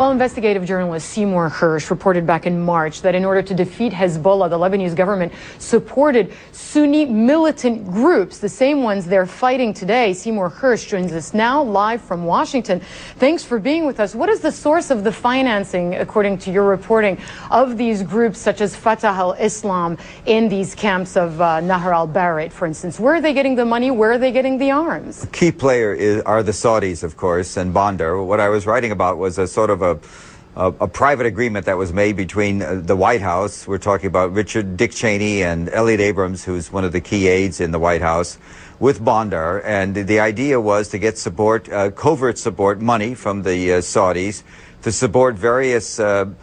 Well, investigative journalist Seymour Hersh reported back in March that in order to defeat Hezbollah, the Lebanese government supported Sunni militant groups, the same ones they're fighting today. Seymour Hersh joins us now live from Washington. Thanks for being with us. What is the source of the financing, according to your reporting, of these groups such as Fatah al-Islam in these camps of Nahr al-Barit, for instance? Where are they getting the money? Where are they getting the arms? The key player are the Saudis, of course, and Bandar. What I was writing about was a sort of a private agreement that was made between the White House. We're talking about Dick Cheney and Elliot Abrams, who's one of the key aides in the White House, with Bandar. And the idea was to get support, covert support money from the Saudis to support various hardline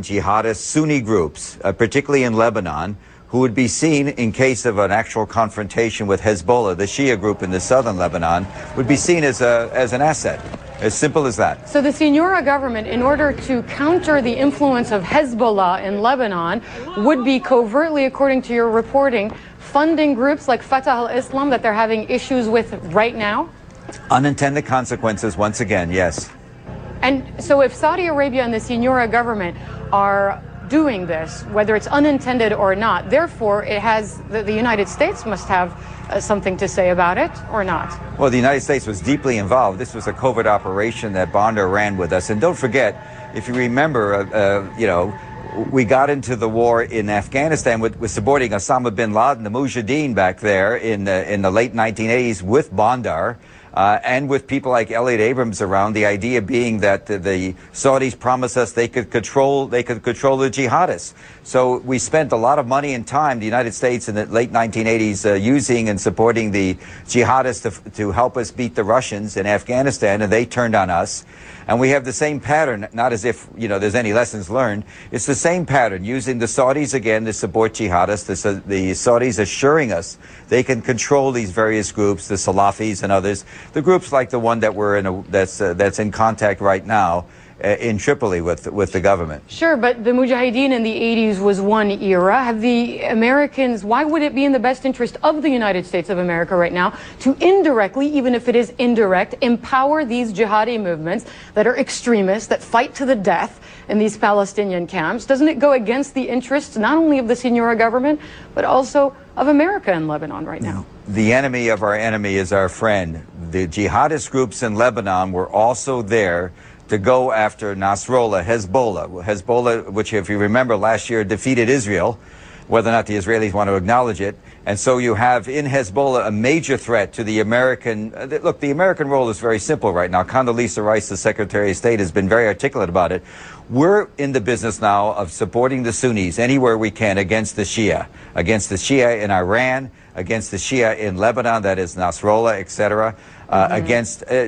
jihadist Sunni groups, particularly in Lebanon, who would be seen, in case of an actual confrontation with Hezbollah, the Shia group in the southern Lebanon, would be seen as an asset. As simple as that. So the Syria government, in order to counter the influence of Hezbollah in Lebanon, would be covertly, according to your reporting, funding groups like Fatah al-Islam that they're having issues with right now? Unintended consequences, once again, yes. And so if Saudi Arabia and the Syria government are doing this, whether it's unintended or not, therefore it has the United States must have something to say about it, or not? Well, the United States was deeply involved. This was a covert operation that Bandar ran with us. And don't forget, if you remember, we got into the war in Afghanistan with supporting Osama bin Laden, the Mujahideen back there in the late 1980s with Bandar. And with people like Elliot Abrams around, the idea being that the Saudis promised us they could control the jihadists. So we spent a lot of money and time, the United States in the late 1980s, using and supporting the jihadists to help us beat the Russians in Afghanistan, and they turned on us. And we have the same pattern, not as if, there's any lessons learned. It's the same pattern, using the Saudis again to support jihadists, the Saudis assuring us they can control these various groups, the Salafis and others, the groups like the one that we're in, that's in contact right now in Tripoli with the government. Sure, but the Mujahideen in the 80s was one era. Have the Americans, why would it be in the best interest of the United States of America right now to indirectly, even if it is indirect, empower these jihadi movements that are extremists, that fight to the death in these Palestinian camps? Doesn't it go against the interests not only of the Syria government, but also of America in Lebanon right now? The enemy of our enemy is our friend. The jihadist groups in Lebanon were also there to go after Nasrallah, Hezbollah, which, if you remember, last year defeated Israel, whether or not the Israelis want to acknowledge it. And so you have in Hezbollah a major threat to the American. Look, the American role is very simple right now. Condoleezza Rice, the Secretary of State, has been very articulate about it. We're in the business now of supporting the Sunnis anywhere we can against the Shia in Iran, against the Shia in Lebanon, that is Nasrallah, etc.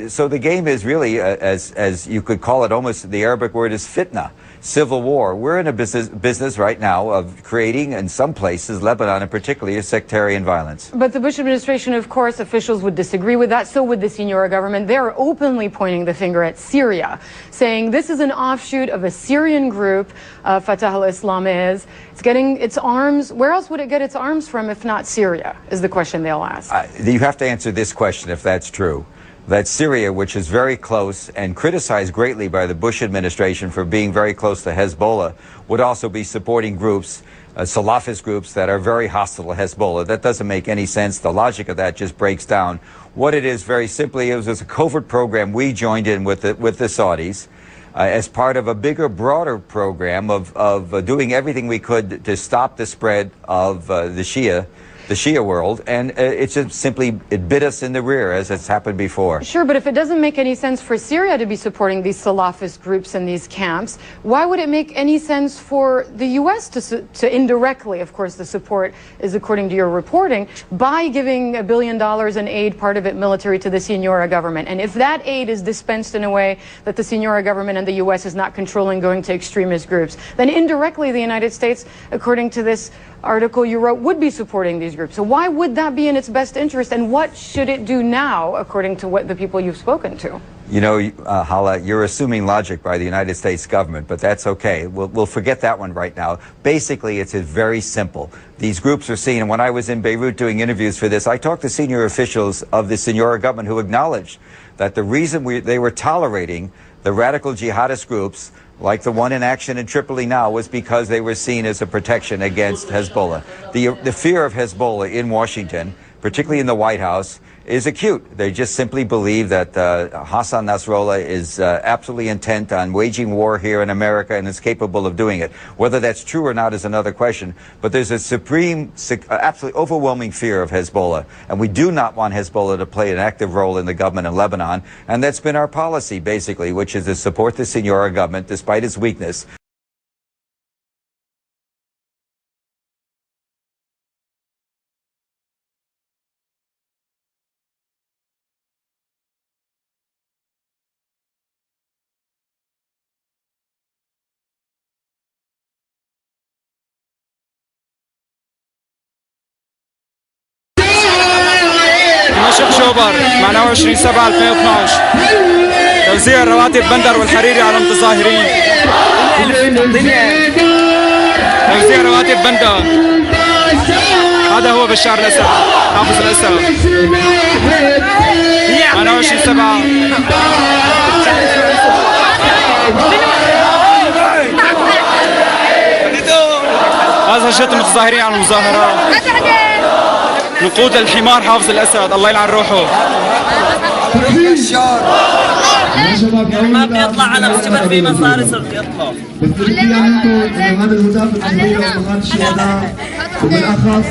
So the game is really, as you could call it, almost the Arabic word is fitna, civil war. We're in a business right now of creating, in some places, Lebanon in particular, sectarian violence. But the Bush administration, of course, officials would disagree with that. So would the Syria government. They're openly pointing the finger at Syria, saying this is an offshoot of a Syrian group, Fatah al-Islam is. It's getting its arms. Where else would it get its arms from if not Syria, is the question they'll ask. You have to answer this question if that's true. That Syria, which is very close and criticized greatly by the Bush administration for being very close to Hezbollah, would also be supporting groups, Salafist groups that are very hostile to Hezbollah. That doesn't make any sense. The logic of that just breaks down. What it is, very simply, it was a covert program we joined in with the Saudis as part of a bigger, broader program of doing everything we could to stop the spread of the Shia world, and it just simply, it bit us in the rear, as it's happened before. Sure, but if it doesn't make any sense for Syria to be supporting these Salafist groups in these camps, why would it make any sense for the U.S. to indirectly, of course the support is according to your reporting, by giving $1 billion in aid, part of it military, to the Syria government? And if that aid is dispensed in a way that the Syria government and the U.S. is not controlling, going to extremist groups, then indirectly the United States, according to this article you wrote, would be supporting these groups. So why would that be in its best interest, and what should it do now, according to what the people you've spoken to? You know, Hala, you're assuming logic by the United States government, but that's okay. We'll forget that one right now. Basically, it's very simple. These groups are seen, and when I was in Beirut doing interviews for this, I talked to senior officials of the Syria government who acknowledged that the reason they were tolerating the radical jihadist groups, like the one in action in Tripoli now, was because they were seen as a protection against Hezbollah. The fear of Hezbollah in Washington, particularly in the White House, is acute. They just simply believe that Hassan Nasrallah is absolutely intent on waging war here in America and is capable of doing it. Whether that's true or not is another question, but there's a absolutely overwhelming fear of Hezbollah, and we do not want Hezbollah to play an active role in the government in Lebanon, and that's been our policy, basically, which is to support the Senora government despite its weakness. أكتوبر مع 29/7/2012 توزيع رواتب بندر والحريري على المتظاهرين. توزيع رواتب بندر، هذا هو بشار الأسد حافظ الأسد. 28/7. هذا شت المتظاهرين على المظاهرات. نقود الحمار حافظ الأسد، الله يلعن روحه. ما بيطلع على مستوى في مصاري صرت يطلع. بس بدي اياكم انه هذا المدافع القضيه ومقاطع الشهداء وبالاخص